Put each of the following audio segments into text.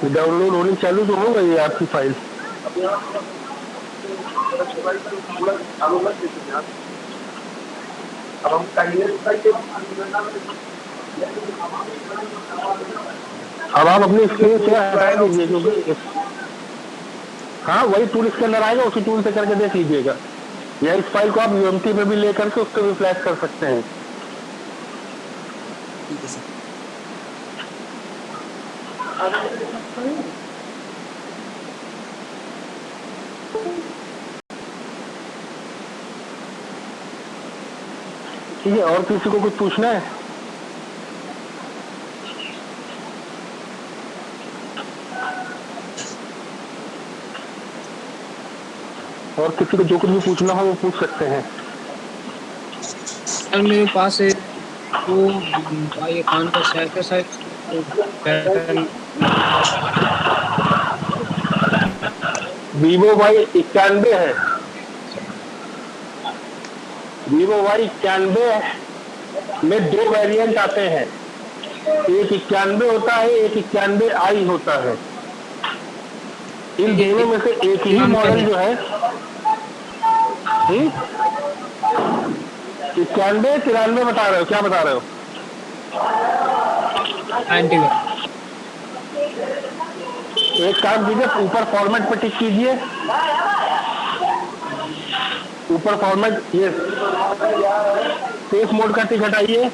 Download होनी चालू तो हो गई है आपकी फाइल। अब आप अपनी स्क्रीन से हटा दीजिए क्योंकि हाँ वही टूल इसके अंदर आएगा, उसी टूल से करके देख लीजिएगा, या इस फाइल को आप यूएमटी में भी लेकर के उसको भी फ्लैश कर सकते हैं। ठीक है सर। ठीक है, और किसी को कुछ पूछना है? और किसी को जो कुछ भी पूछना हो वो पूछ सकते हैं। सर मेरे पास वो भाई अकाउंट का सेट है सर, तो पैटर्न वीवो वाई 91 है, वीवो वाई 91 में दो वेरिएंट आते हैं, एक 91 होता है, एक 91i होता है। इन दोनों में से एक ही मॉडल जो है 91 93 बता रहे हो, क्या बता रहे हो? 91। एक काम कीजिए, ऊपर फॉर्मेट पर टिक कीजिए, ऊपर फॉर्मेट ये सेफ मोड का टिक हटाइए,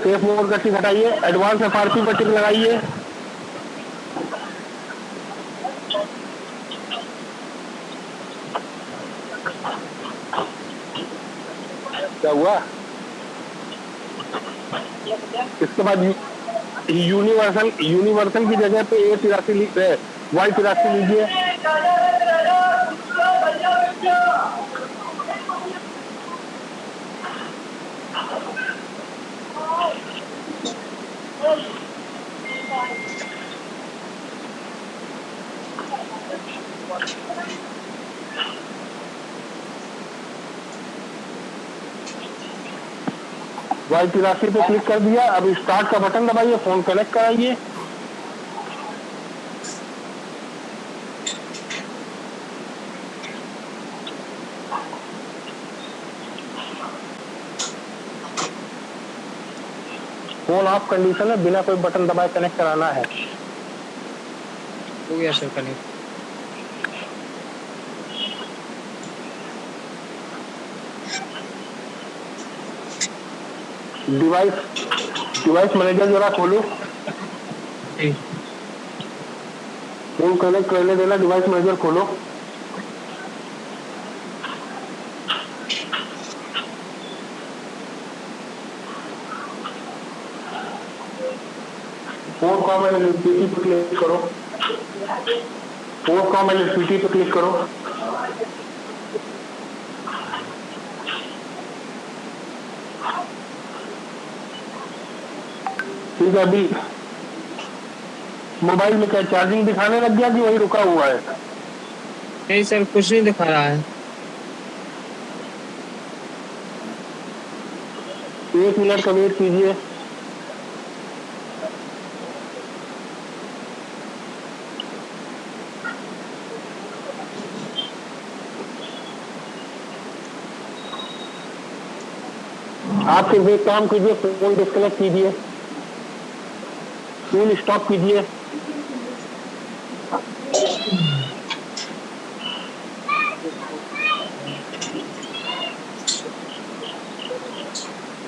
सेफ मोड का टिक हटाइए, एडवांस एफआरपी पर टिक लगाइए। क्या हुआ? इसके बाद यूनिवर्सल यूनिवर्सल की जगह पे Y83 लीजिए। Y83 पे क्लिक कर दिया, अब स्टार्ट का बटन दबाइए, फोन कनेक्ट कराइए। फोन ऑफ कंडीशन है, बिना कोई बटन दबाए कनेक्ट कराना है। हो गया sir connect. Device device manager जरा खोलो, जी फोन कनेक्ट करने देना, डिवाइस मैनेजर खोलो। फोन कॉम एंड एलपीटी पे क्लिक करो, फोन कॉम एंड एलपीटी पे क्लिक करो। ठीक है, अभी मोबाइल में क्या चार्जिंग दिखाने लग गया कि वही रुका हुआ है? नहीं सर, कुछ नहीं दिखा रहा है। 1 मिनट का वेट कीजिए। आप सिर्फ एक काम कीजिए, फोन डिस्कनेक्ट कीजिए, टूल स्टॉप कीजिए।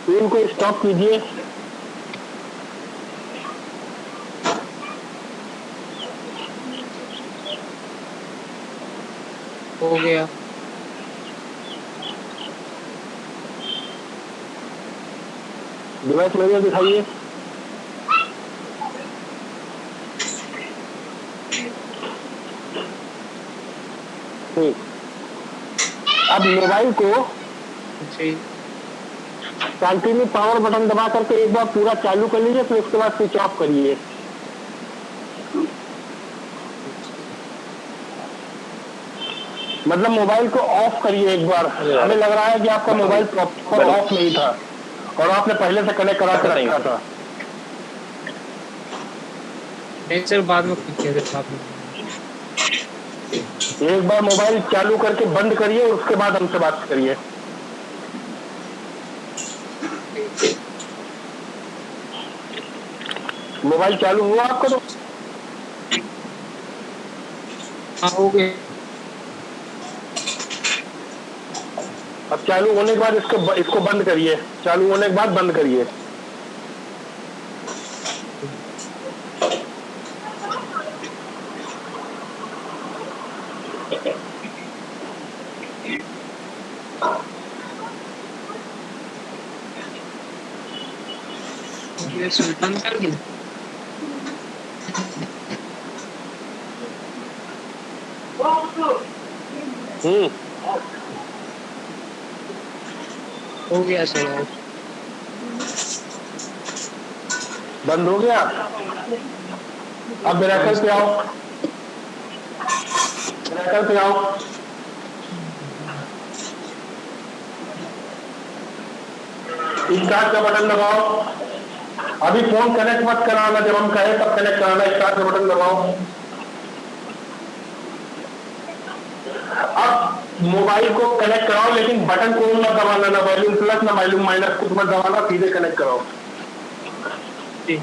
टूल को स्टॉप कीजिए। हो गया। डिवाइस मैनेजर दिखाइए। ठीक, अब मोबाइल को जी कंटिन्यू पावर बटन दबा करके एक बार पूरा चालू कर लीजिए, फिर उसके बाद स्विच ऑफ करिए। मतलब मोबाइल को ऑफ करिए एक बार, हमें लग रहा है कि आपका मोबाइल प्रॉपर ऑफ नहीं था। और आपने पहले से कनेक्ट करा के रखा था। नहीं सर, बाद में क्लिक किया था आपने। एक बार मोबाइल चालू करके बंद करिए, उसके बाद हमसे बात करिए। मोबाइल चालू हुआ आपका तो? हाँ हो गया। अब चालू होने के बाद इसको बंद करिए। चालू होने के बाद बंद करिए। ये सुल्तान कर दी। हम्म, हो गया सर। बंद हो गया। अब मिरेकल पे आओ, मिरेकल पे आओ। स्टार्ट का बटन दबाओ। अभी फोन कनेक्ट मत कराना, जब हम कहें तब कनेक्ट कराना। स्टार्ट का बटन दबाओ। अब मोबाइल को कनेक्ट कराओ, लेकिन बटन को मत दबाना, ना वॉल्यूम प्लस ना वॉल्यूम माइनस, कुछ मत दबाना, सीधे कनेक्ट कराओ। जी।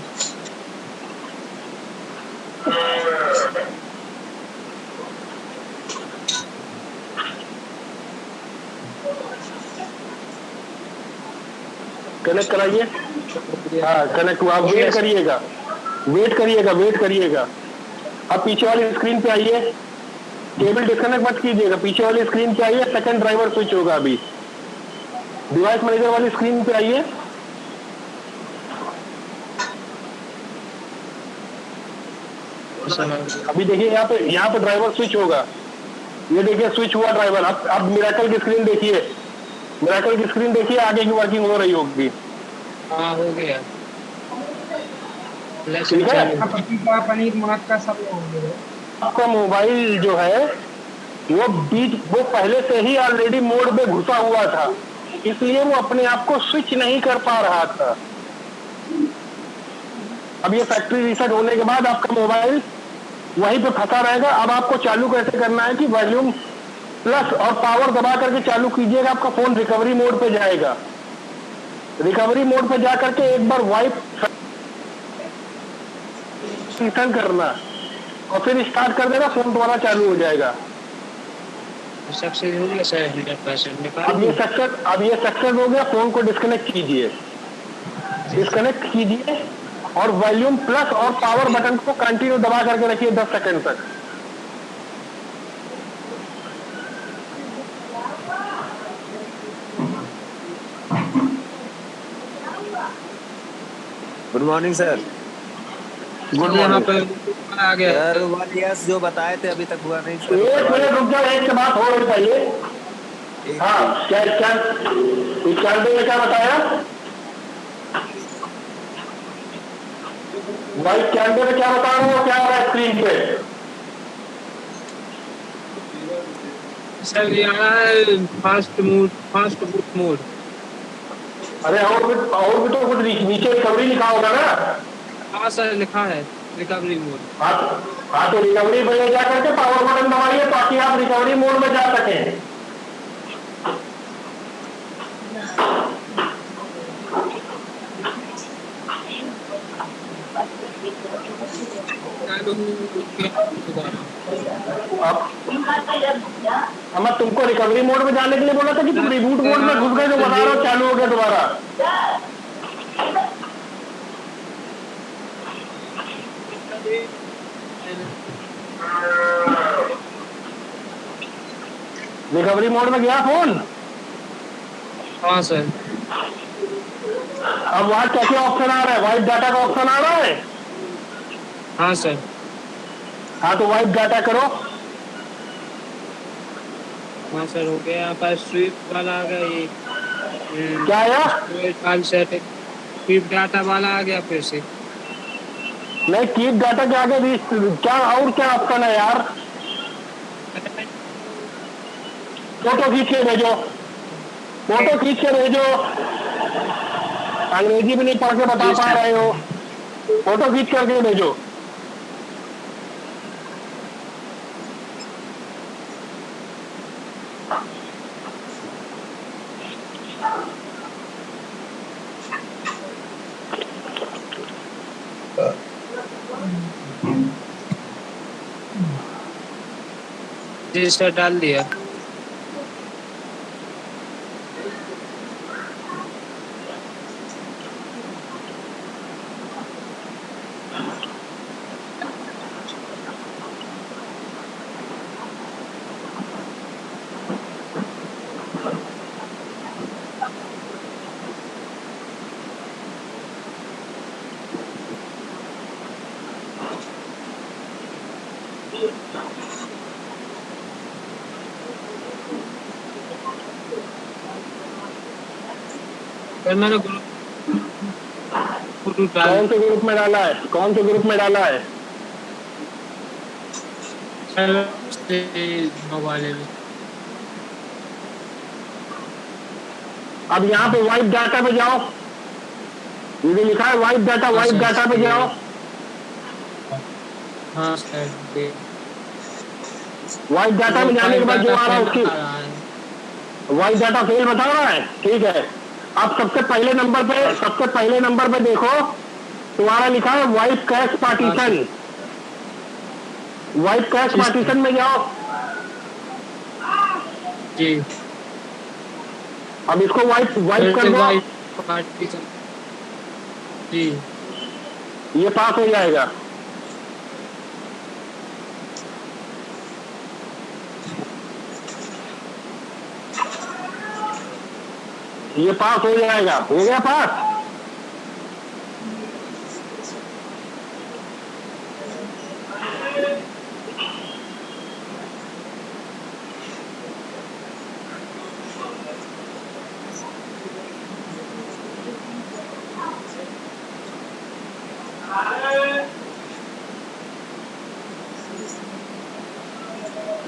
कनेक्ट कराइए। हाँ कनेक्ट हुआ। अब हो गया वेट सर। करिएगा, वेट करिएगा, वेट करिएगा। अब पीछे वाली स्क्रीन पे आइए। केबल डिस्कनेक्ट मत कीजिएगा, पीछे वाली स्क्रीन पे आइए। सेकंड ड्राइवर स्विच होगा अभी। डिवाइस मैनेजर वाली स्क्रीन पे आइए। अभी देखिए यहाँ पे ड्राइवर स्विच होगा। ये देखिए स्विच हुआ ड्राइवर। अब मिरेकल की स्क्रीन देखिए, मिरेकल की स्क्रीन देखिए, आगे की वर्किंग हो रही होगी। हाँ हो गया। लेसन ठीक है। चालू। पपीता पनीर मुनक्का का सब हो गया। आपका मोबाइल जो है वो पहले से ही ऑलरेडी मोड में घुसा हुआ था, इसलिए वो अपने आप को स्विच नहीं कर पा रहा था। अब ये फैक्ट्री रीसेट होने के बाद आपका मोबाइल वहीं पे फंसा रहेगा। अब आपको चालू कैसे करना है कि वॉल्यूम प्लस और पावर दबा करके चालू कीजिएगा, आपका फोन रिकवरी मोड पे जाएगा। रिकवरी मोड पे जा करके एक बार वाइप करना और फिर स्टार्ट कर देना, फोन दोबारा चालू हो जाएगा। सक्सेस हो गया सर, 100% निकाल अब दूँ। ये सक्सेस हो गया। फोन को डिस्कनेक्ट कीजिए, डिस्कनेक्ट कीजिए और वॉल्यूम प्लस और पावर बटन को कंटिन्यू दबा करके रखिए 10 सेकंड तक। Good morning sir. गुड यहाँ मॉर्निंग। पे आ गया। सर वन यस जो बताए थे अभी तक हुआ नहीं सर, एक करवा मिनट रुक जाओ, एक से बात हो रही चाहिए। एक हाँ क्या क्या 91 में क्या बताया? भाई 91 में क्या बता रहा हूँ, क्या आ रहा है स्क्रीन पे? सर यहाँ है fast mood, fast boot mode. अरे और भी तो कुछ नीचे रिकवरी लिखा होगा ना। हाँ सर लिखा है रिकवरी मोड। हाँ तो रिकवरी पे ले जा करके पावर बटन दबाइए ताकि आप रिकवरी मोड में जा सकें। चालू हो गया दोबारा। अब मैं तुमको रिकवरी मोड में जाने के लिए बोला था कि तुम रिबूट मोड में घुस गए, जो बता रहा हो चालू हो गया दोबारा। रिकवरी मोड में गया फोन। हाँ सर। अब वहां क्या क्या ऑप्शन आ रहा है? वाइप डाटा का ऑप्शन आ रहा है। हाँ सर। हाँ तो वाइप डाटा करो। हाँ सर हो गया। यहाँ पर स्विप वाला आ गया ये। क्या आया? फाइल सेटिंग स्विप डाटा वाला आ गया फिर से। नहीं, कीप डाटा के आगे भी क्या और क्या ऑप्शन है यार? फोटो खींच के भेजो, फोटो खींच के भेजो। अंग्रेजी भी नहीं पढ़ के बता पा रहे हो, फोटो खींच करके भेजो। जी सर, डाल दिया। सर मैंने ग्रुप डाल कौन से ग्रुप में डाला है, कौन से ग्रुप में डाला है? वाले में। अब यहाँ पे वाइप डाटा पे जाओ, ये जो लिखा है वाइप डाटा, वाइप डाटा पे जाओ। हाँ सर, वाइप डाटा में जाने के बाद जो आ रहा है उसकी वाइप डाटा फेल बता रहा है, ठीक है। अब सबसे पहले नंबर पे देखो, तुम्हारा लिखा है wipe cash partition. Wipe cash partition में जाओ जी। अब इसको वाइप कर दो जी, ये पास हो जाएगा। ये पास हो जाएगा, हो गया पास।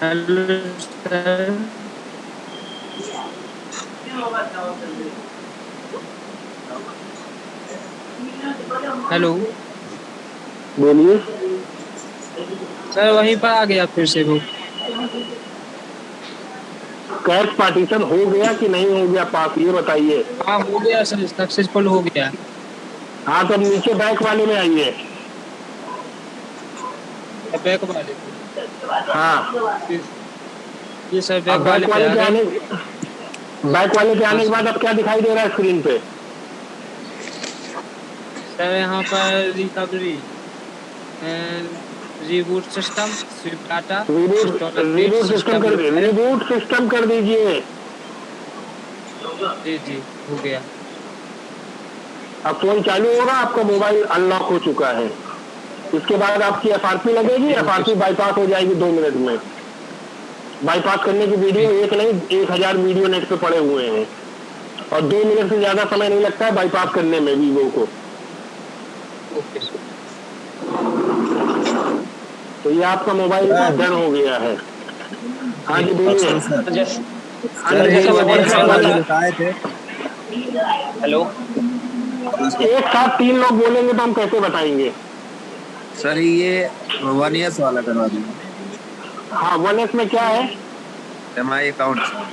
Hello sir. हेलो बोलिए। सर, वहीं पर आ गया फिर से वो। कैश पार्टीशन हो गया कि नहीं हो गया पास, ये बताइए। हाँ हो गया सर, सक्सेसफुल हो गया। हाँ, तो अब नीचे बैक वाले में आइए। बैक वाले पे। हाँ, जी सर, अब बैक वाले पे आ गए। बैक वाले पे आने के बाद अब क्या दिखाई दे रहा है स्क्रीन पे? सर यहाँ पर recovery, reboot system, Swift data, install update, system repair. Reboot system कर दीजिए। जी जी, हो गया। अब फोन चालू होगा, आपका मोबाइल अनलॉक हो चुका है। इसके बाद आपकी एफआरपी लगेगी, एफआरपी बाईपास हो जाएगी 2 मिनट में। बाईपास करने की वीडियो एक नहीं 1000 वीडियो नेट पे पड़े हुए हैं, और 2 मिनट से ज्यादा समय नहीं लगता है बाईपास करने में वीवो को। Okay sir. तो ये आपका मोबाइल डन हो गया है। हाँ जी बोलिए। अफसर सर, हाँ, जैसे वाले बताए थे। हेलो एक साथ 3 लोग बोलेंगे तो हम कैसे बताएंगे? सर ये 1 ईयर्स वाला करवा दीजिए। हाँ, 1S में क्या है? MI account sir.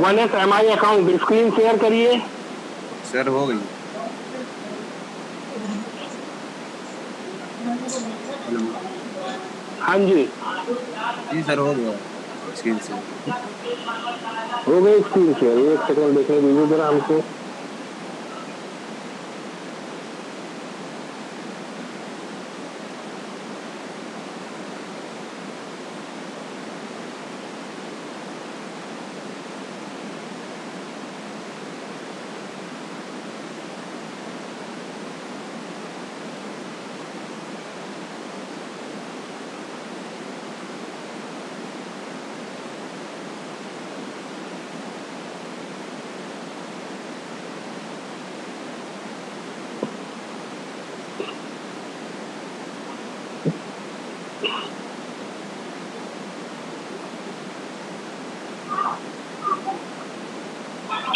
1S MI account, screen share करिए। सर हो गई। हेलो। हाँ जी, जी सर हो गया स्क्रीन से। हो गई स्क्रीन शेयर। एक सेकंड देखने दीजिए जरा हमको।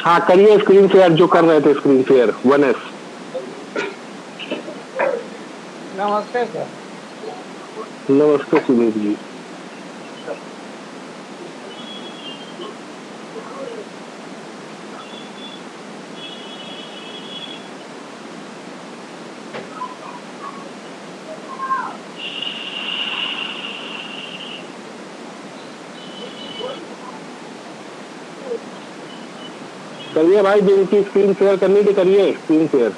हाँ करिए स्क्रीन शेयर, जो कर रहे थे स्क्रीन शेयर 1S। नमस्ते सर। नमस्ते सुनील जी। करिए भाई, जिनकी स्क्रीन शेयर करनी थी करिए स्क्रीन शेयर।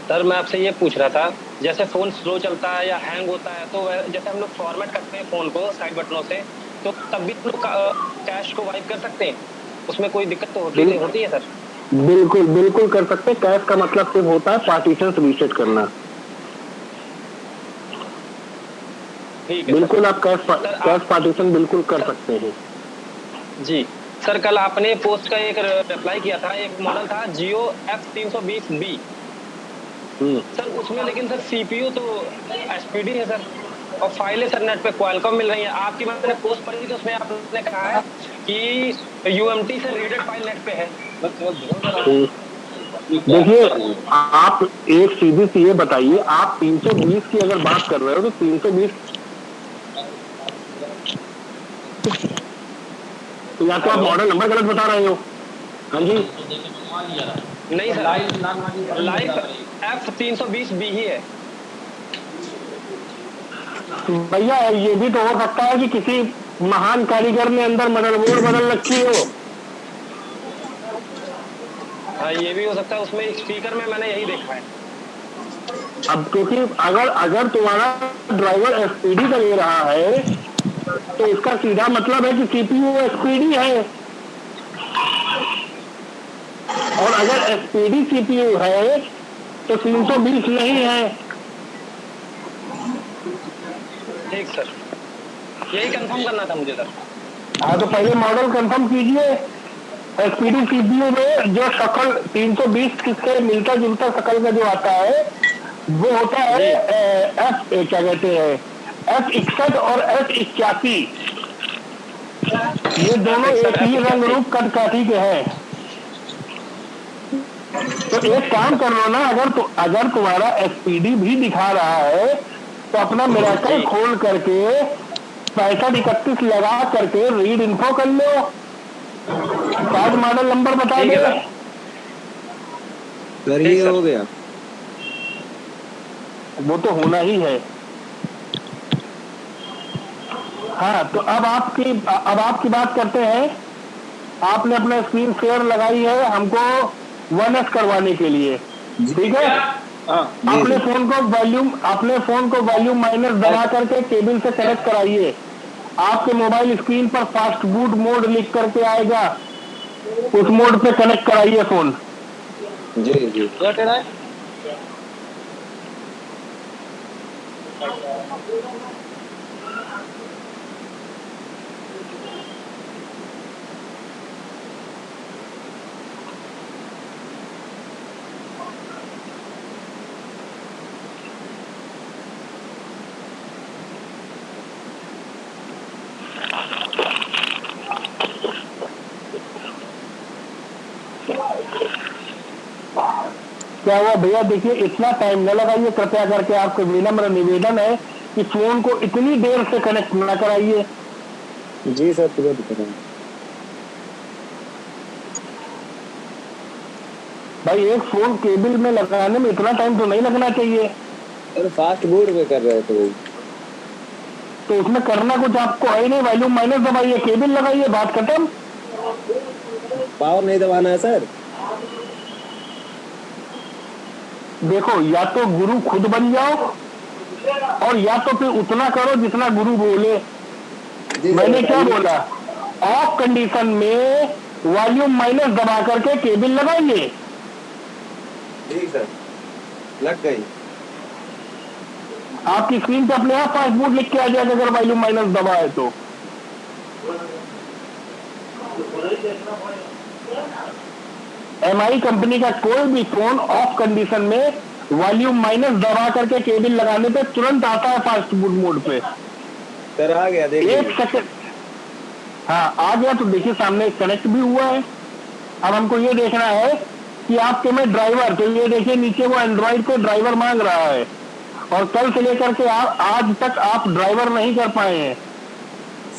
सर मैं आपसे ये पूछ रहा था, जैसे फोन स्लो चलता है या हैंग होता है, तो जैसे हम लोग फॉर्मेट करते हैं फोन को साइड बटनों से, तो तब भी हम लोग कैश को वाइप कर सकते हैं? उसमें कोई दिक्कत तो होती है सर? बिल्कुल बिल्कुल कर सकते हैं। कैश का मतलब सिर्फ होता है पार्टीशन रीसेट करना। ठीक है बिल्कुल सर। आप कैश पार्टीशन बिल्कुल कर सकते हैं। जी सर, कल आपने पोस्ट का एक रिप्लाई किया था, एक मॉडल था जियो F320B सर, उसमें लेकिन सर सीपीयू तो एसपीडी है सर, और फाइलें सर नेट पे क्वालकॉम मिल रही है। आपकी मैंने पोस्ट पढ़ी थी, उसमें आपने कहा है कि यूएमटी से रीडेड फाइल नेट पे है। देखिए, आप एक सीधी सी ये बताइए, आप 320 की अगर बात कर रहे हो तो 320 तो या तो आप मॉडल नंबर गलत बता रहे हो। हाँ जी, नहीं सर, लाइफ F320B ही है भैया ये भी तो हो सकता है कि किसी महान कारीगर ने अंदर मदरबोर्ड बदल रखी हो। हाँ, ये भी हो सकता है। उसमें स्पीकर में मैंने यही देखा है। अब क्योंकि अगर अगर तुम्हारा ड्राइवर एसपीडी का ले रहा है तो इसका सीधा मतलब है कि सीपीयू एसपीडी है, और अगर एसपीडी सीपीयू है तो 320 नहीं है। ठीक सर, यही कंफर्म करना था मुझे सर। हाँ तो पहले मॉडल कंफर्म कीजिए। एसपीडी सीपीयू में जो शक्ल 320 से मिलता जुलता शक्ल का जो आता है वो होता है एफ क्या कहते हैं F61 और F81। ये दोनों एक ही रंग रूप कदकाठी के हैं। तो एक काम कर लो ना, अगर तुम्हारा एसपीडी भी दिखा रहा है तो अपना मिराकल खोल करके 6531 लगा करके रीड इन्फो कर लो, शायद मॉडल नंबर बता दे। सर ये हो गया, वो तो होना ही है। हाँ तो अब आपकी बात करते हैं। आपने अपना स्क्रीन शेयर लगाई है हमको 1S करवाने के लिए, ठीक है? अपने फोन को वॉल्यूम माइनस दबा करके केबल से कनेक्ट कराइए। आपके मोबाइल स्क्रीन पर फास्ट बूट मोड लिख करके आएगा, उस मोड पे कनेक्ट कराइए फोन। जी जी। क्या हुआ भैया? देखिए इतना टाइम न लगाइए कृपया करके, आपको विनम्र निवेदन है कि फोन को इतनी देर से कनेक्ट न कराइए। जी सर, तुरंत करेंगे। भाई एक फोन केबल में लगाने में इतना टाइम तो नहीं लगना चाहिए। सर फास्ट बोर्ड पे कर रहे थे, तो उसमें करना कुछ आपको है नहीं, वॉल्यूम माइनस दबाइए, केबल लगाइए, बात खत्म। पावर नहीं दबाना है सर। देखो, या तो गुरु खुद बन जाओ और या तो फिर उतना करो जितना गुरु बोले। मैंने क्या बोला? ऑफ कंडीशन में वॉल्यूम माइनस दबा करके केबल लगाइए। ठीक सर, लग गई। आपकी स्क्रीन पे अपने आप फास्ट बूट लिख के आ जाएगा अगर वॉल्यूम माइनस दबा है तो। एमआई कंपनी का कोई भी फोन ऑफ कंडीशन में वॉल्यूम माइनस दबा करके केबल लगाने पे तुरंत आता है फास्ट बूट मोड पे। सर आ गया देख एक लीजिए। सेकंड, हाँ आ गया। तो देखिए सामने कनेक्ट भी हुआ है। अब हमको ये देखना है कि आपके में ड्राइवर, तो ये देखिए नीचे वो एंड्रॉइड को ड्राइवर मांग रहा है, और कल से लेकर के आज तक आप ड्राइवर नहीं कर पाए हैं।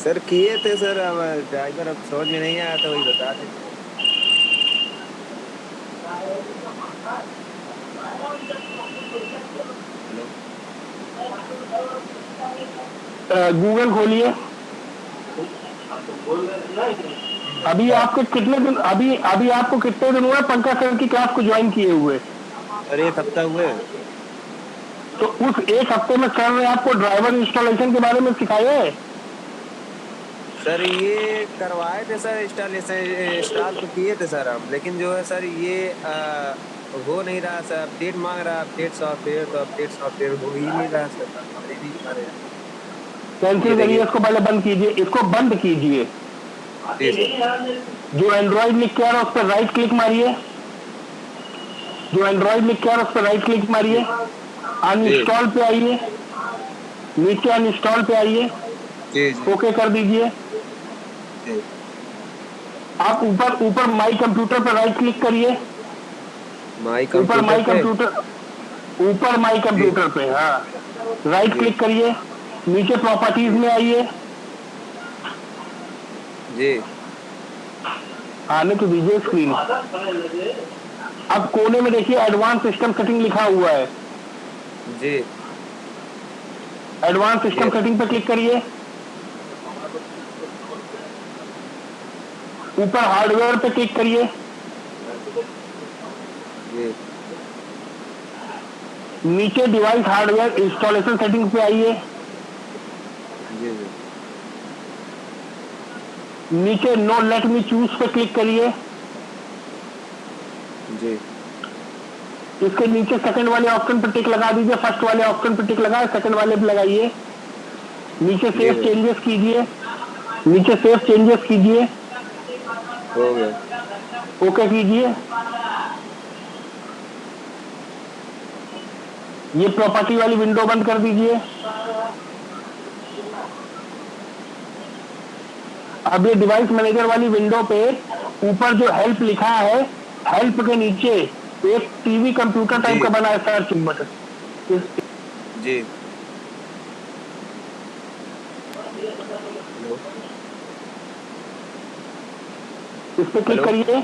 सर किए थे सर, अब ड्राइवर अब समझ में नहीं आया तो वही बता देते हैं। हेलो। गूगल खोलिए। अभी हाँ। आपके कितने दिन, अभी अभी आपको कितने दिन हुए पंकज सर की क्लास को ज्वाइन किए हुए? सर 1 हफ्ता हुए। तो उस एक हफ्ते में सर ने आपको ड्राइवर इंस्टॉलेशन के बारे में सिखाया है? सर ये करवाए थे सर, इंस्टॉल तो किए थे सर हम, लेकिन जो है सर ये हो नहीं रहा सर, अपडेट मांग रहा है, अपडेट सॉफ्टवेयर, तो अपडेट सॉफ्टवेयर हो ही नहीं रहा सर, कर ही नहीं पा रहे हैं। ये कैंसिल करिए देखिए। इसको, पहले बंद कीजिए, इसको बंद कीजिए। जी सर। जो एंड्रॉइड लिख के आ रहा है उस पर राइट क्लिक मारिए। जो एंड्रॉइड लिख के आ रहा है उस पर राइट क्लिक जी मारिए। जी अनइंस्टॉल पे आइए, नीचे अनइंस्टॉल पे आइए, जी जी ओके कर दीजिए। जी। आप ऊपर ऊपर माई कंप्यूटर पर राइट क्लिक करिए। माई ऊपर कंप्यूटर माई पे। कंप्यूटर, ऊपर माई जी कंप्यूटर पे, हाँ राइट जी क्लिक करिए। नीचे प्रॉपर्टीज जी में आइए, जी आने तो दीजिए स्क्रीन। अब कोने में देखिए एडवांस सिस्टम सेटिंग लिखा हुआ है। जी एडवांस जी सिस्टम सेटिंग पे क्लिक करिए। ऊपर हार्डवेयर पे क्लिक करिए। जी नीचे डिवाइस हार्डवेयर इंस्टॉलेशन सेटिंग पे आइए। जी जी नीचे नो लेट मी चूज पे क्लिक करिए। जी इसके नीचे सेकंड वाले ऑप्शन पर टिक लगा दीजिए। फर्स्ट वाले ऑप्शन पर टिक लगाए, सेकंड वाले पे लगाइए। नीचे जी सेव सर। चेंजेस कीजिए। नीचे सेव चेंजेस कीजिए, हो गया। ओके कीजिए। ये प्रॉपर्टी वाली विंडो बंद कर दीजिए। अब ये डिवाइस मैनेजर वाली विंडो पे ऊपर जो हेल्प लिखा है, हेल्प के नीचे एक टीवी कंप्यूटर टाइप जी का बना है सर्च बटन, जी। हेलो। इस पे क्लिक हेलो। करिए।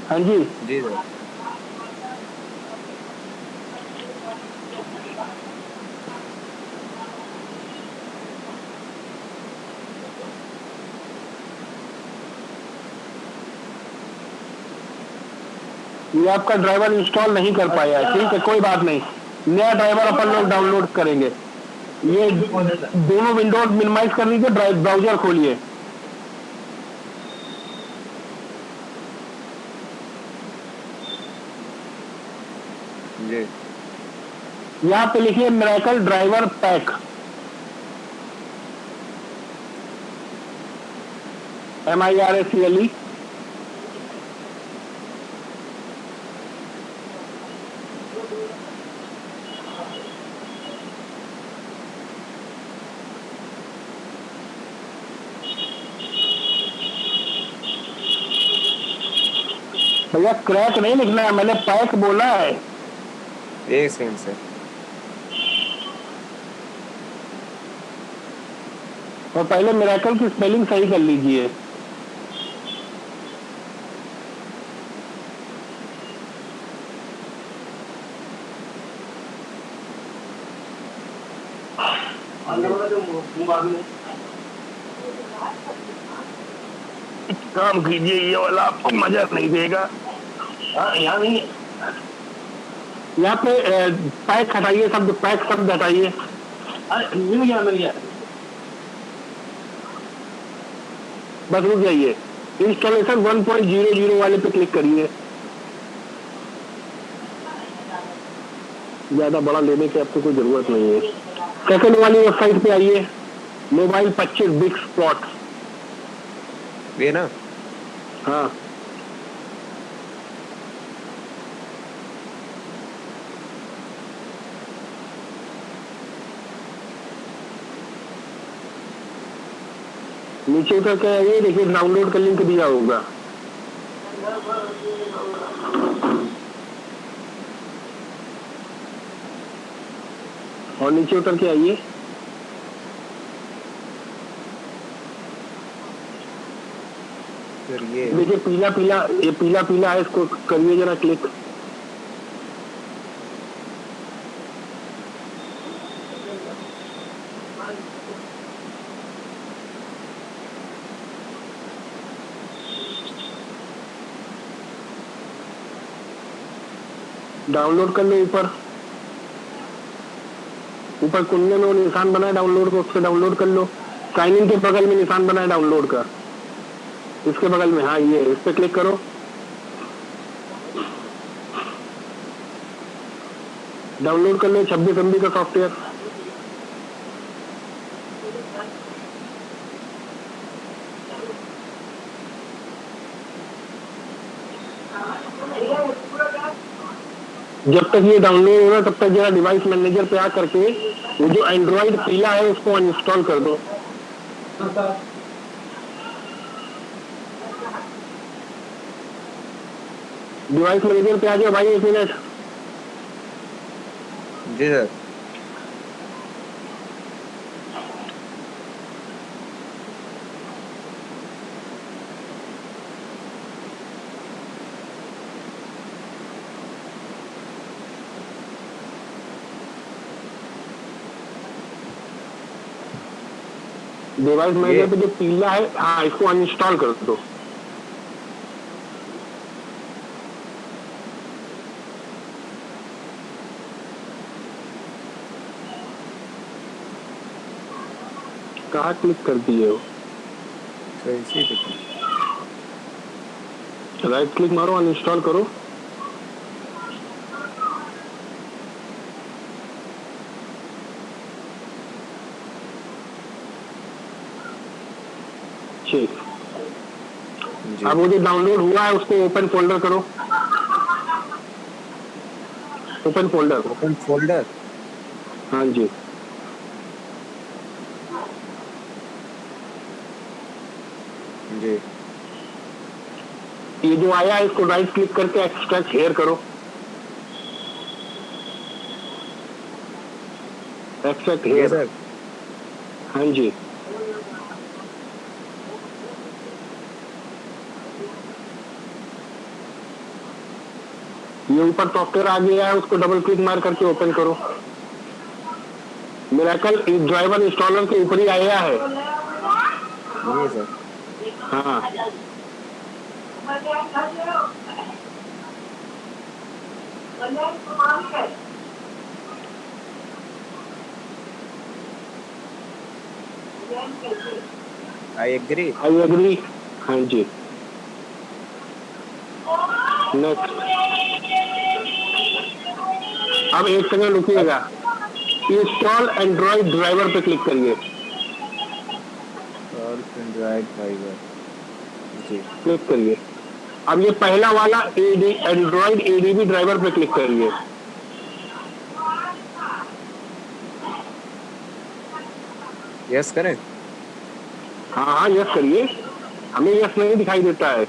हाँ जी। जी सर। ये आपका ड्राइवर इंस्टॉल नहीं कर पाया है, ठीक है कोई बात नहीं, नया ड्राइवर अपन लोग डाउनलोड करेंगे। ये दोनों विंडोज मिनिमाइज कर लीजिए, ब्राउजर खोलिए। जी यहाँ पे लिखिए मिरेकल ड्राइवर पैक, MIRACLE। भैया क्रैक नहीं लिखना है, मैंने पैक बोला है। 1 सेकंड सर। और पहले मिरेकल की स्पेलिंग सही कर लीजिए। काम कीजिए, ये वाला आपको मजा नहीं देगा। यहाँ नहीं, यहाँ पे पैक हटाइए, शब्द पैक शब्द हटाइए। मिल गया मिल गया, बस रुक जाइए। इंस्टॉलेशन 1.00 वाले पे क्लिक करिए। ज्यादा बड़ा लेने की आपको कोई जरूरत नहीं है। सेकंड वाली वेबसाइट पे आइए, मोबाइल 25 बिग स्पॉट। ये ना। हाँ नीचे उतर के आइए, देखिए डाउनलोड का लिंक दिया होगा। और नीचे उतर के आइए, फिर ये देखिए पीला पीला, ये पीला पीला है, इसको करिए जरा क्लिक। डाउनलोड कर लो। ऊपर ऊपर कुंडे में वो निशान बना है डाउनलोड को, उससे डाउनलोड कर लो। साइन इन के बगल में निशान बना है डाउनलोड का, इसके बगल में, हाँ ये, इस पे क्लिक करो। डाउनलोड कर लो 26 MB का सॉफ्टवेयर। जब तक ये डाउनलोड हो रहा है तब तक जरा डिवाइस मैनेजर पे आ करके वो जो एंड्रॉइड पीला है उसको अनइंस्टॉल कर दो। डिवाइस मैनेजर पे आ जाओ भाई, 1 मिनट। जी सर। डिवाइस मैनेजर पे जो पीला है, हाँ इसको अनइंस्टॉल कर दो। कहाँ क्लिक कर दिए हो? तो इसी पे राइट क्लिक मारो, अनइंस्टॉल करो। ठीक, जी। अब वो जो डाउनलोड हुआ है उसको ओपन फोल्डर करो। Open folder, open folder. हाँ जी। जी। ये जो आया है इसको राइट क्लिक करके एक्सट्रैक्ट हेयर करो। एक्सट्रैक्ट ये हेयर, सर। हाँ जी। ये ऊपर सॉफ्टवेयर आ गया है, उसको डबल क्लिक मार करके ओपन करो। मिरेकल ड्राइवर इंस्टॉलर के ऊपर ही आया है। ये सर। हाँ, आई एग्री। आई एग्री, हाँ जी। नेक्स्ट। अब 1 सेकंड रुकिएगा। इंस्टॉल एंड्रॉइड ड्राइवर पे क्लिक करिए। और एंड्रॉइड ड्राइवर। जी। क्लिक करिए। अब ये पहला वाला एंड्रॉइड एडीबी ड्राइवर पे क्लिक करिए। यस करें। हाँ हाँ यस करिए, हमें यस नहीं दिखाई देता है।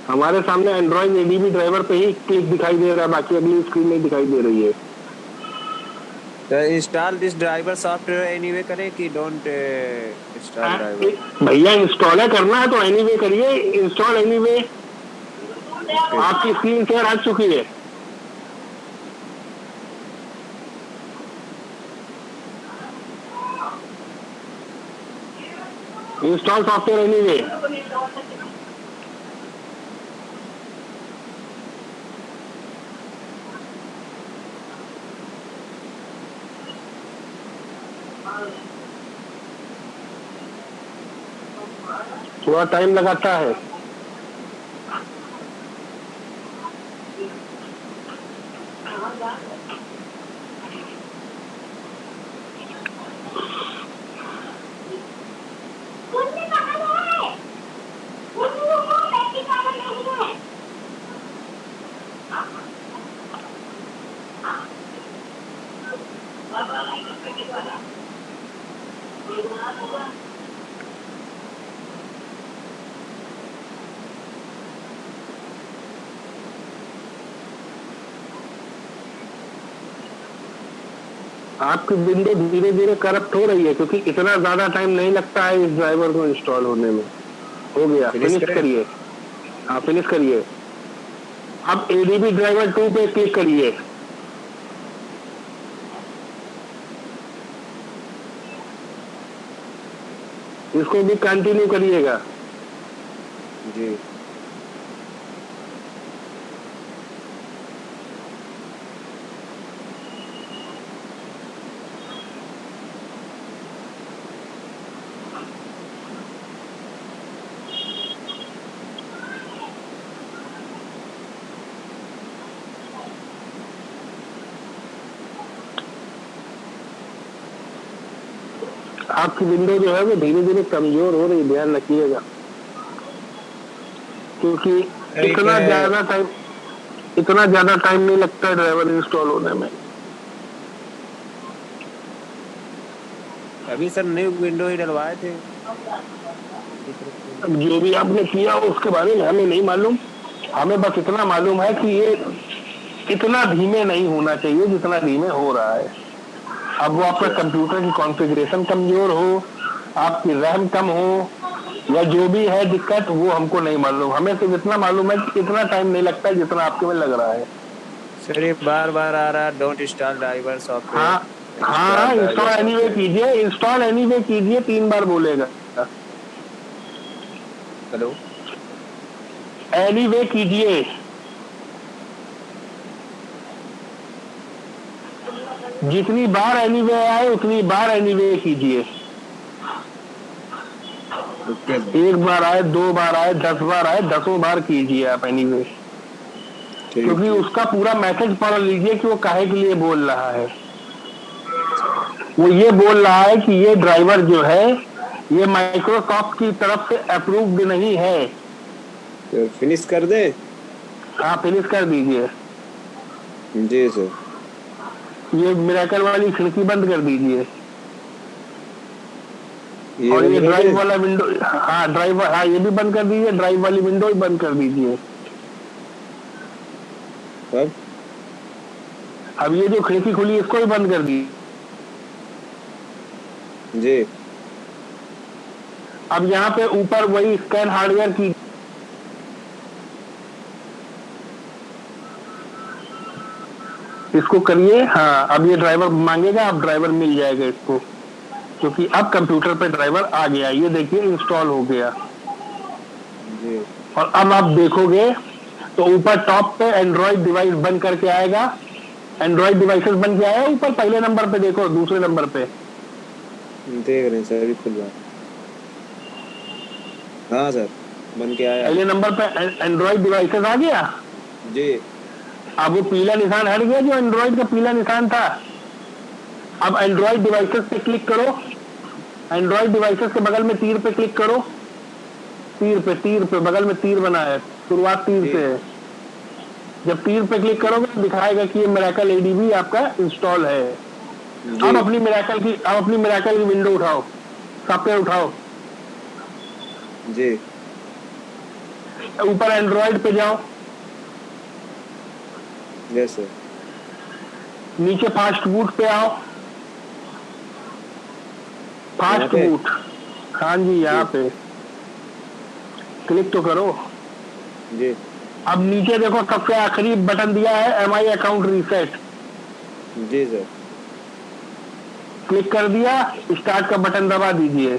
हमारे सामने एंड्रॉइड एडीबी ड्राइवर पे ही क्लिक दिखाई दे रहा है, बाकी अगली स्क्रीन नहीं दिखाई दे रही है। तो install this driver software anyway करें कि डोंट इंस्टॉल ड्राइवर। भैया इंस्टॉल करना है तो एनीवे करिए, इंस्टॉल एनीवे। ओके। आपकी स्क्रीन शेयर आ चुकी है। Install software anyway. थोड़ा टाइम लगाता है। आपकी विंडो धीरे धीरे करप्ट हो रही है, क्योंकि इतना ज्यादा टाइम नहीं लगता है इस ड्राइवर को इंस्टॉल होने में। हो गया, फिनिश फिनिश करें? करिए। हाँ, फिनिश करिए। अब एडीबी ड्राइवर 2 पे क्लिक करिए। इसको भी कंटिन्यू करिएगा। जी। आपकी विंडो जो है वो धीरे धीरे कमजोर हो रही, ध्यान रखिएगा, क्योंकि एक इतना ज्यादा टाइम नहीं लगता है ड्राइवर इंस्टॉल होने में। अभी सर न्यू विंडो ही डलवाए थे। अब जो भी आपने किया उसके बारे में हमें नहीं मालूम। हमें बस इतना मालूम है कि ये इतना धीमे नहीं होना चाहिए जितना धीमे हो रहा है। अब वो आपका कंप्यूटर की कॉन्फ़िगरेशन कमजोर हो, आपकी रैम कम हो, या जो भी है दिक्कत, वो हमको नहीं मालूम। हमें सिर्फ इतना मालूम है कि इतना टाइम नहीं लगता है जितना आपके में लग रहा है। सर ये बार बार आ रहा है, डोंट इंस्टॉल ड्राइवर सॉफ्टवेयर, हाँ हाँ, install driver install anyway software. कीजिए, इंस्टॉल एनीवे कीजिए, 3 बार बोलेगा। हेलो। एनीवे कीजिए, जितनी बार एनीवे आए उतनी बार एनीवे कीजिए। ओके। 1 बार आए, 2 बार आए, 10 बार आए, 10 बार कीजिए आप एनीवे। क्योंकि ठीक। उसका पूरा मैसेज पढ़ लीजिए कि वो काहे के लिए बोल रहा है। वो ये बोल रहा है कि ये ड्राइवर जो है ये माइक्रोसॉफ्ट की तरफ से अप्रूव्ड नहीं है। तो फिनिश कर दे। हाँ, फिनिश कर दीजिए। जी सर। ये मिरेकल वाली खिड़की बंद कर दीजिए, ये और बंद ये कर दे। ड्राइव वाला विंडो, हाँ ड्राइवर, हाँ ये भी बंद कर दीजिए, ड्राइव वाली विंडो भी बंद कर दीजिए। अब ये जो खिड़की खुली इसको भी बंद कर दीजिए। जी। अब यहाँ पे ऊपर वही स्कैन हार्डवेयर की, इसको करिए। हाँ, अब ये ड्राइवर मांगेगा, अब ड्राइवर मिल जाएगा इसको, क्योंकि अब कंप्यूटर पे ड्राइवर आ गया। ये देखिए इंस्टॉल हो गया। जी। और अब आप देखोगे तो ऊपर टॉप पे एंड्रॉइड डिवाइस बन करके आएगा। एंड्रॉइड डिवाइसेस बन के आया ऊपर, पहले नंबर पे देखो, दूसरे नंबर पे देख रहे हैं सर, अभी खुल रहा है। हाँ सर, बन के आया। पहले नंबर पे एंड्रॉइड डिवाइसेस आ गया। जी। अब वो पीला निशान हट गया जो एंड्रॉइड का पीला निशान था। अब एंड्रॉइड डिवाइसेस पे क्लिक करो, एंड्रॉइड डिवाइसेस के बगल में तीर पे क्लिक करो। तीर पे बगल में तीर बना है, शुरुआत तीर से है। जब तीर पे क्लिक करोगे तो दिखाएगा कि ये मिरेकल एडीबी आपका इंस्टॉल है। अब अपनी मिरेकल की विंडो उठाओ, सॉफ्टवेयर उठाओ, जी। ऊपर एंड्रॉइड पे जाओ, यस सर। नीचे फास्ट बूट पे आओ। फास्ट बूट, हाँ जी, यहाँ पे क्लिक तो करो। जी। अब नीचे देखो सबसे आखिरी बटन दिया है एमआई अकाउंट रीसेट, जी सर। क्लिक कर दिया, स्टार्ट का बटन दबा दीजिए।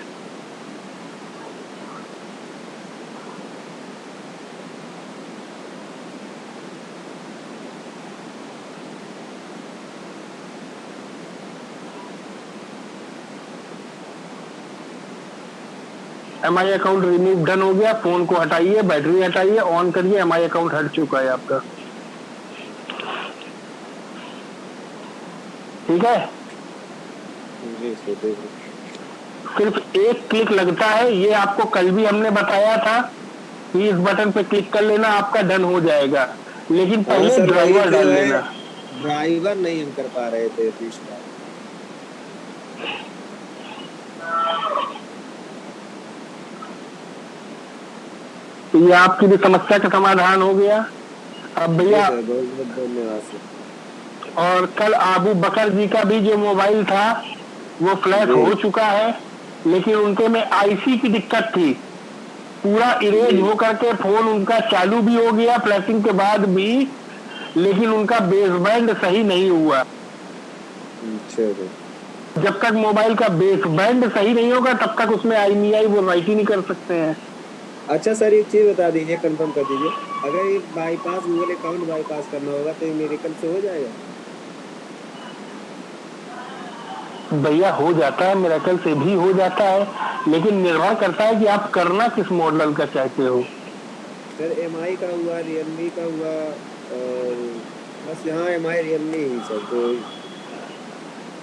एमआई अकाउंट रिमूव डन हो गया। फोन को हटाइए, बैटरी हटाइए, ऑन करिए, एमआई अकाउंट हट चुका है आपका। ठीक है, जी सर। सिर्फ एक क्लिक लगता है, ये आपको कल भी हमने बताया था कि इस बटन पे क्लिक कर लेना, आपका डन हो जाएगा। लेकिन हाँ पहले सर, वही ड्राइवर जो डाल है लेना। ड्राइवर नहीं हम कर पा रहे थे इंस्टॉल। तो ये आपकी भी समस्या का समाधान हो गया। अब भैया सर बहुत बहुत धन्यवाद सर। और कल आबू बकर जी का भी जो मोबाइल था वो फ्लैश हो चुका है, लेकिन उनके में आईसी की दिक्कत थी। पूरा इरेज हो करके फोन उनका चालू भी हो गया फ्लैशिंग के बाद भी, लेकिन उनका बेसबैंड सही नहीं हुआ। जब तक मोबाइल का बेसबैंड सही नहीं होगा तब तक उसमें IMEI वो राइट ही नहीं कर सकते हैं। अच्छा सर, एक चीज बता दीजिए, कंफर्म कर दीजिए, अगर ये बाईपास, गूगल अकाउंट बाईपास करना होगा तो ये मेरेकल से हो जाएगा? भैया हो जाता है, मिरेकल से भी हो जाता है, लेकिन निर्भर करता है कि आप करना किस मॉडल का चाहते हो। सर MI का हुआ, रियलमी का हुआ, और बस यहाँ MI रियलमी ही सर, तो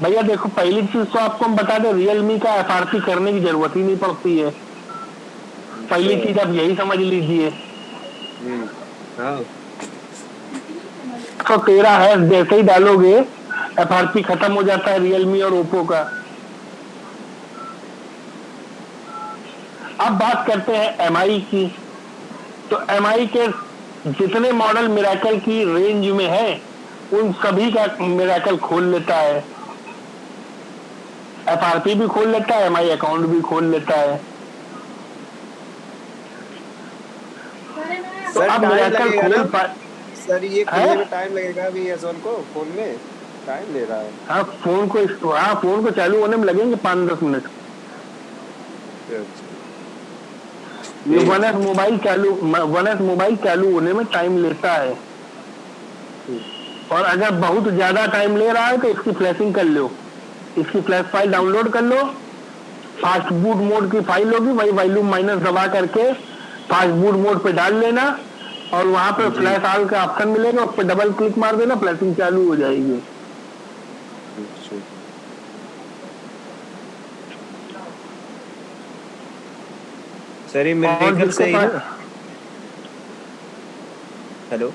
भैया देखो, पहली चीज तो आपको हम बता दें, रियलमी का FRP करने की जरूरत ही नहीं पड़ती है। पहली चीज आप यही समझ लीजिए। हाँ 113 है, जैसे ही डालोगे FRP खत्म हो जाता है रियलमी और ओप्पो का। अब बात करते हैं MI की। तो MI के जितने मॉडल मिरेकल की रेंज में है उन सभी का मिरेकल खोल लेता है, FRP भी खोल लेता है, MI अकाउंट भी खोल लेता है। तो सर अब टाइम मिरेकल लगेगा ना खोल सर, ये है। खुलने में टाइम लगेगा अभी, S1 को फोन में टाइम ले रहा है। हाँ फोन को चालू होने में लगेंगे 5-10 मिनट। ये वन एस मोबाइल चालू होने में टाइम लेता है, और अगर बहुत ज्यादा टाइम ले रहा है तो इसकी फ्लैशिंग कर लो, इसकी फ्लैश फाइल डाउनलोड कर लो। फास्ट बूट मोड की फाइल होगी, वही वॉल्यूम माइनस दबा करके फास्ट बूट मोड पे डाल लेना, और वहां पे फ्लैश ऑल का ऑप्शन मिलेगा, उस पर डबल क्लिक मार देना, फ्लैशिंग चालू हो जाएगी। सर ये मिरेकल से ही ना? हेलो,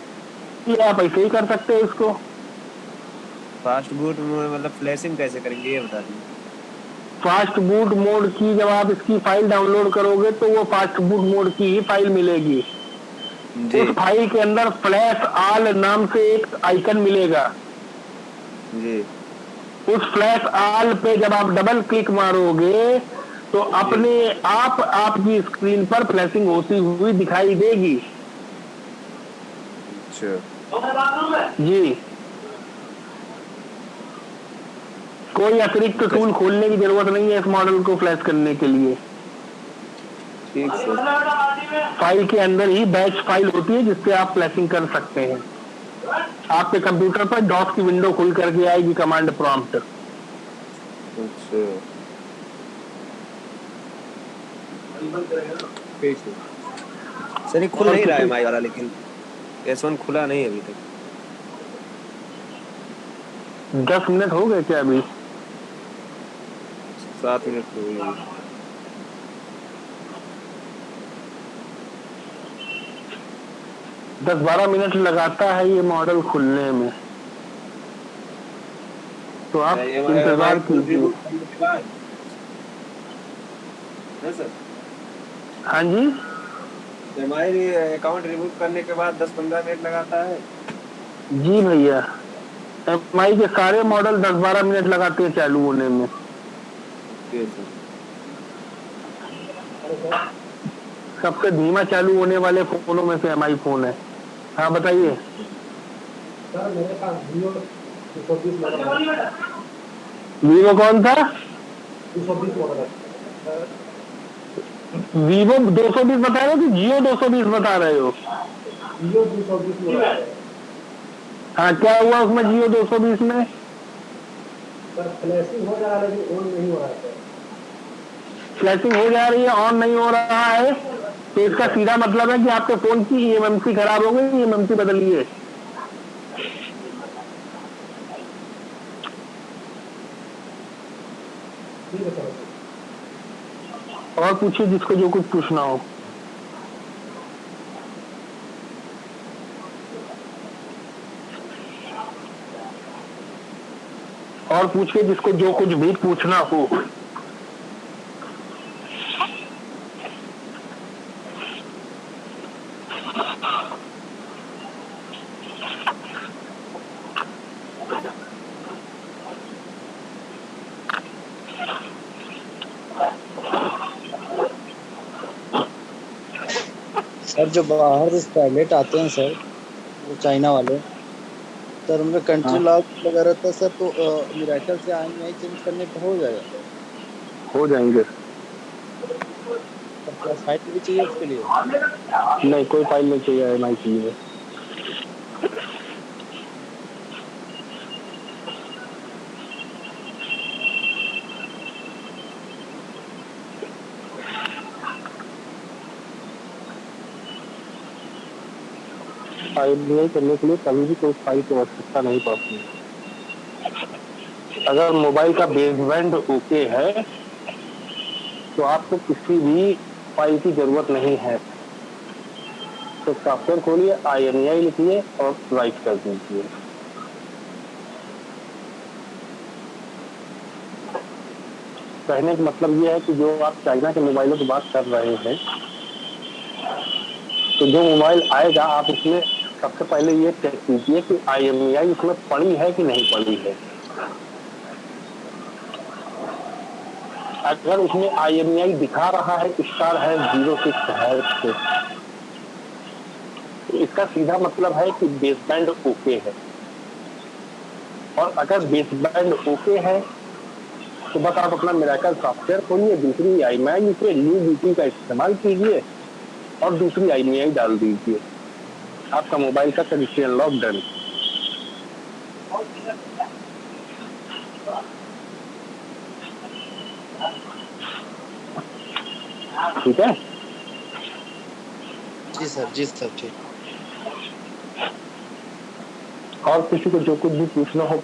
ये आप ऐसे ही कर सकते हो इसको। फास्ट बूट में मतलब फ्लैशिंग कैसे करेंगे ये बता दीजिए। फास्ट बूट मोड की जब आप इसकी फाइल डाउनलोड करोगे तो वो फास्ट बूट मोड की ही फाइल मिलेगी। उस फाइल के अंदर फ्लैश ऑल नाम से एक आइकन मिलेगा जी। उस फ्लैश ऑल पे जब आप डबल क्लिक मारोगे तो अपने आप आपकी स्क्रीन पर फ्लैशिंग होती हुई दिखाई देगी। जी, कोई अतिरिक्त टूल खोलने की जरूरत नहीं है इस मॉडल को फ्लैश करने के लिए। ठीक सर। फाइल के अंदर ही बैच फाइल होती है जिससे आप फ्लैशिंग कर सकते हैं। आपके कंप्यूटर पर डॉस की विंडो खुल करके आएगी, कमांड प्रॉम्प्ट। अच्छा सर, ये खुल नहीं रहा है MI वाला, लेकिन S1 खुला नहीं अभी तक। 10 मिनट हो गए क्या अभी? 7 मिनट हो गए। 10-12 मिनट लगाता है ये मॉडल खुलने में, तो आप इंतजार कीजिए। हाँ जी, MI अकाउंट रिमूव करने के बाद 10-15 मिनट लगाता है। जी भैया, MI के सारे मॉडल 10-12 मिनट लगाते हैं चालू होने में। सबसे धीमा चालू होने वाले फोनों में से MI फोन है। हाँ बताइए। सर मेरे पास Vivo 220 मॉडल है। वीवो कौन था? 220 मॉडल है। वीवो 220 बता रहे हो कि जियो 220 बता रहे हो? Vivo 220 मॉडल है। हाँ, क्या हुआ उसमें जियो 220 में? सर फ्लैशिंग हो रहा है लेकिन ऑन नहीं हो रहा है सर। फ्लैशिंग हो जा रही है, ऑन नहीं हो रहा है, तो इसका सीधा मतलब है कि आपके फोन की eMMC खराब हो गई, eMMC बदलिए। ठीक है सर। और पूछिए जिसको जो कुछ पूछना हो। और पूछिए जिसको जो कुछ भी पूछना हो। सर जो बाहर पायलट आते हैं सर, वो चाइना वाले सर, उनका कंट्री हाँ, लॉग वगैरह था सर, तो मिराकल से IMEI चेंज करने पे हो जाएगा हो जाएंगे। सर? क्या फाइल भी चाहिए उसके लिए? नहीं, कोई फाइल नहीं चाहिए, IMEI चाहिए। IMEI करने के लिए कभी भी कोई फाइल की आवश्यकता नहीं पड़ती है। अगर मोबाइल का बेसबैंड ओके है तो आपको किसी भी फाइल की जरूरत नहीं है। तो सॉफ्टवेयर खोलिए, IMEI लिखिए और राइट कर दीजिए। कहने का मतलब ये है कि जो आप चाइना के मोबाइलों की बात कर रहे हैं, तो जो मोबाइल आएगा आप उसमें सबसे पहले ये चेक कीजिए कि IMEI उसमें पड़ी है कि नहीं पड़ी है। अगर उसमें IMEI दिखा रहा है स्टार है 06 है, तो इसका सीधा मतलब है कि बेसबैंड ओके है। और अगर बेसबैंड ओके है तो बस आप अपना मिराकल सॉफ्टवेयर खोलिए, दूसरी IMEI लिखिए, न्यू बीटी का इस्तेमाल कीजिए और दूसरी IMEI डाल दीजिए। आपका मोबाइल का कंडीशन अनलॉक डन। ठीक है। जी सर, ठीक। और किसी को जो कुछ भी पूछना हो